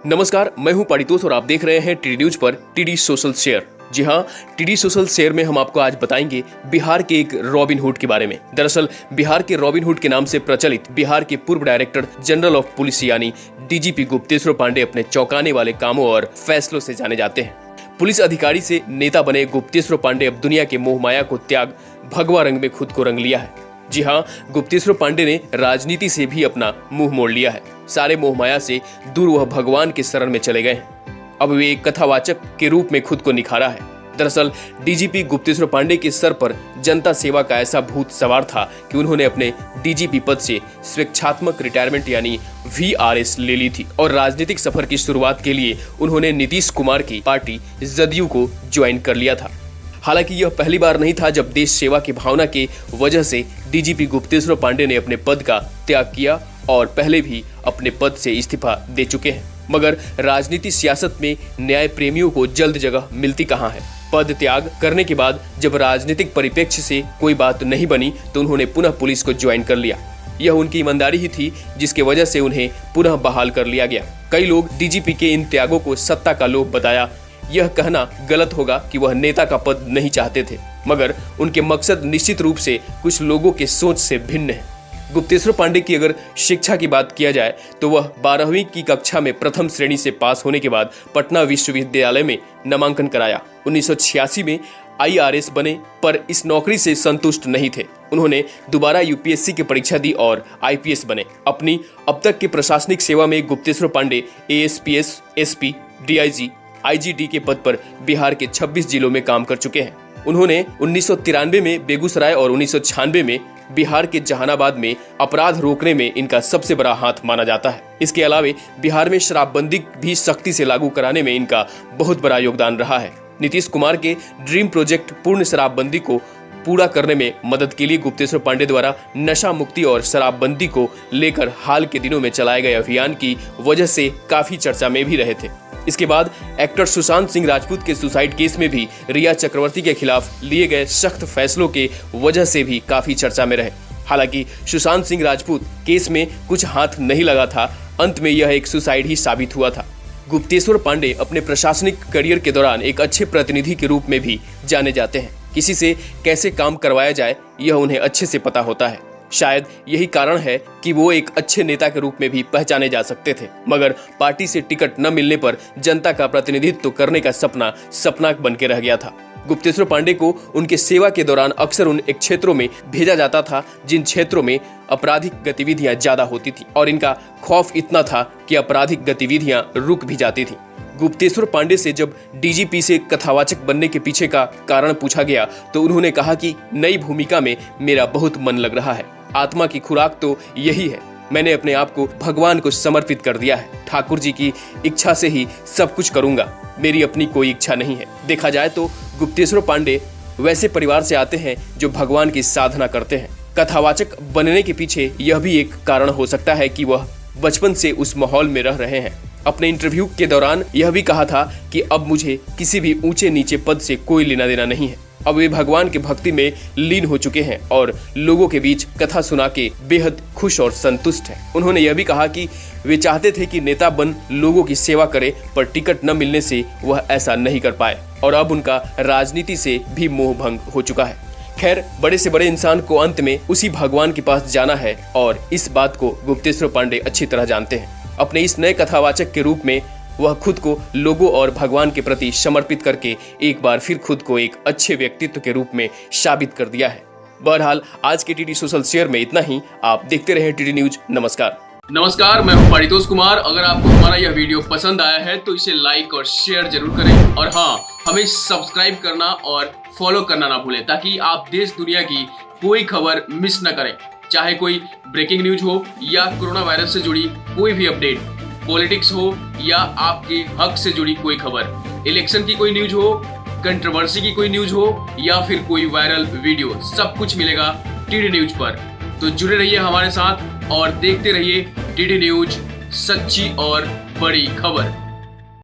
नमस्कार, मैं हूं पारितोष और आप देख रहे हैं टीडी न्यूज पर टीडी सोशल शेयर। जी हां, टीडी सोशल शेयर में हम आपको आज बताएंगे बिहार के एक रॉबिन हुड के बारे में। दरअसल बिहार के रॉबिन हुड के नाम से प्रचलित बिहार के पूर्व डायरेक्टर जनरल ऑफ पुलिस यानी डीजीपी गुप्तेश्वर पांडे अपने चौंकाने वाले कामों और फैसलों से जाने जाते हैं। पुलिस अधिकारी से नेता बने गुप्तेश्वर पांडे अब दुनिया के मोहमाया को त्याग भगवा रंग में खुद को रंग लिया है। जी हाँ, गुप्तेश्वर पांडे ने राजनीति से भी अपना मुंह मोड़ लिया है। सारे मोहमाया से दूर वह भगवान के शरण में चले गए हैं। अब वे एक कथावाचक के रूप में खुद को निखारा है। दरअसल डीजीपी गुप्तेश्वर पांडे के सर पर जनता सेवा का ऐसा भूत सवार था कि उन्होंने अपने डीजीपी पद से स्वेच्छात्मक रिटायरमेंट यानी VRS ले ली थी और राजनीतिक सफर की शुरुआत के लिए उन्होंने नीतीश कुमार की पार्टी जदयू को ज्वाइन कर लिया था। हालांकि यह पहली बार नहीं था जब देश सेवा की भावना के वजह से डीजीपी गुप्तेश्वर पांडे ने अपने पद का त्याग किया और पहले भी अपने पद से इस्तीफा दे चुके हैं। मगर राजनीति सियासत में न्याय प्रेमियों को जल्द जगह मिलती कहां है। पद त्याग करने के बाद जब राजनीतिक परिप्रेक्ष्य से कोई बात नहीं बनी तो उन्होंने पुनः पुलिस को ज्वाइन कर लिया। यह उनकी ईमानदारी ही थी जिसकी वजह से उन्हें पुनः बहाल कर लिया गया। कई लोग डीजीपी के इन त्यागों को सत्ता का लोभ बताया। यह कहना गलत होगा कि वह नेता का पद नहीं चाहते थे, मगर उनके मकसद निश्चित रूप से कुछ लोगों के सोच से भिन्न है। गुप्तेश्वर पांडे की अगर शिक्षा की बात किया जाए तो वह 12वीं की कक्षा में प्रथम श्रेणी से पास होने के बाद पटना विश्वविद्यालय में नामांकन कराया। 1986 में IRS बने पर इस नौकरी से संतुष्ट नहीं थे। उन्होंने दोबारा UPSC की परीक्षा दी और IPS बने। अपनी अब तक की प्रशासनिक सेवा में Gupteshwar Pandey ASPS, SP, DIG, IGD के पद पर बिहार के 26 जिलों में काम कर चुके हैं। उन्होंने 1993 में बेगूसराय और 1996 में बिहार के जहानाबाद में अपराध रोकने में इनका सबसे बड़ा हाथ माना जाता है। इसके अलावा बिहार में शराबबंदी भी सख्ती से लागू कराने में इनका बहुत बड़ा योगदान रहा है। नीतीश कुमार के ड्रीम प्रोजेक्ट पूर्ण शराबबंदी को पूरा करने में मदद के लिए गुप्तेश्वर पांडे द्वारा नशा मुक्ति और शराबबंदी को लेकर हाल के दिनों में चलाए गए अभियान की वजह से काफी चर्चा में भी रहे थे। इसके बाद एक्टर सुशांत सिंह राजपूत के सुसाइड केस में भी रिया चक्रवर्ती के खिलाफ लिए गए सख्त फैसलों के वजह से भी काफी चर्चा में रहे। हालांकि सुशांत सिंह राजपूत केस में कुछ हाथ नहीं लगा था, अंत में यह एक सुसाइड ही साबित हुआ था। गुप्तेश्वर पांडे अपने प्रशासनिक करियर के दौरान एक अच्छे प्रतिनिधि के रूप में भी जाने जाते हैं। किसी से कैसे काम करवाया जाए यह उन्हें अच्छे से पता होता है। शायद यही कारण है कि वो एक अच्छे नेता के रूप में भी पहचाने जा सकते थे, मगर पार्टी से टिकट न मिलने पर जनता का प्रतिनिधित्व करने का सपना बन के रह गया था। गुप्तेश्वर पांडे को उनके सेवा के दौरान अक्सर उन एक क्षेत्रों में भेजा जाता था जिन क्षेत्रों में आपराधिक गतिविधियां ज्यादा होती थी और इनका खौफ इतना था कि आपराधिक गतिविधियां रुक भी जाती थी। गुप्तेश्वर पांडे से जब डीजीपी से कथावाचक बनने के पीछे का कारण पूछा गया तो उन्होंने कहा कि नई भूमिका में मेरा बहुत मन लग रहा है। आत्मा की खुराक तो यही है। मैंने अपने आप को भगवान को समर्पित कर दिया है। ठाकुर जी की इच्छा से ही सब कुछ करूंगा। मेरी अपनी कोई इच्छा नहीं है। देखा जाए तो गुप्तेश्वर पांडे वैसे परिवार से आते हैं जो भगवान की साधना करते हैं। कथावाचक बनने के पीछे यह भी एक कारण हो सकता है कि वह बचपन से उस माहौल में रह रहे हैं। अपने इंटरव्यू के दौरान यह भी कहा था कि अब मुझे किसी भी ऊंचे नीचे पद से कोई लेना देना नहीं है। अब वे भगवान की भक्ति में लीन हो चुके हैं और लोगों के बीच कथा सुना के बेहद खुश और संतुष्ट हैं। उन्होंने यह भी कहा कि वे चाहते थे कि नेता बन लोगों की सेवा करे, पर टिकट न मिलने से वह ऐसा नहीं कर पाए और अब उनका राजनीति से भी मोह भंग हो चुका है। खैर, बड़े से बड़े इंसान को अंत में उसी भगवान के पास जाना है और इस बात को गुप्तेश्वर पांडे अच्छी तरह जानते हैं। अपने इस नए कथावाचक के रूप में वह खुद को लोगों और भगवान के प्रति समर्पित करके एक बार फिर खुद को एक अच्छे व्यक्तित्व के रूप में साबित कर दिया है। बहरहाल आज के टीडी सोशल शेयर में इतना ही। आप देखते रहे टीडी न्यूज। नमस्कार, मैं हूं पारितोष कुमार। अगर आपको हमारा यह वीडियो पसंद आया है तो इसे लाइक और शेयर जरूर करें और हाँ, हमें सब्सक्राइब करना और फॉलो करना ना भूलें ताकि आप देश दुनिया की कोई खबर मिस न करें। चाहे कोई ब्रेकिंग न्यूज हो या कोरोना वायरस से जुड़ी कोई भी अपडेट, पॉलिटिक्स हो या आपके हक से जुड़ी कोई खबर, इलेक्शन की कोई न्यूज हो, कंट्रोवर्सी की कोई न्यूज हो या फिर कोई वायरल वीडियो, सब कुछ मिलेगा टीडी न्यूज पर। तो जुड़े रहिए हमारे साथ और देखते रहिए टीडी न्यूज, सच्ची और बड़ी खबर।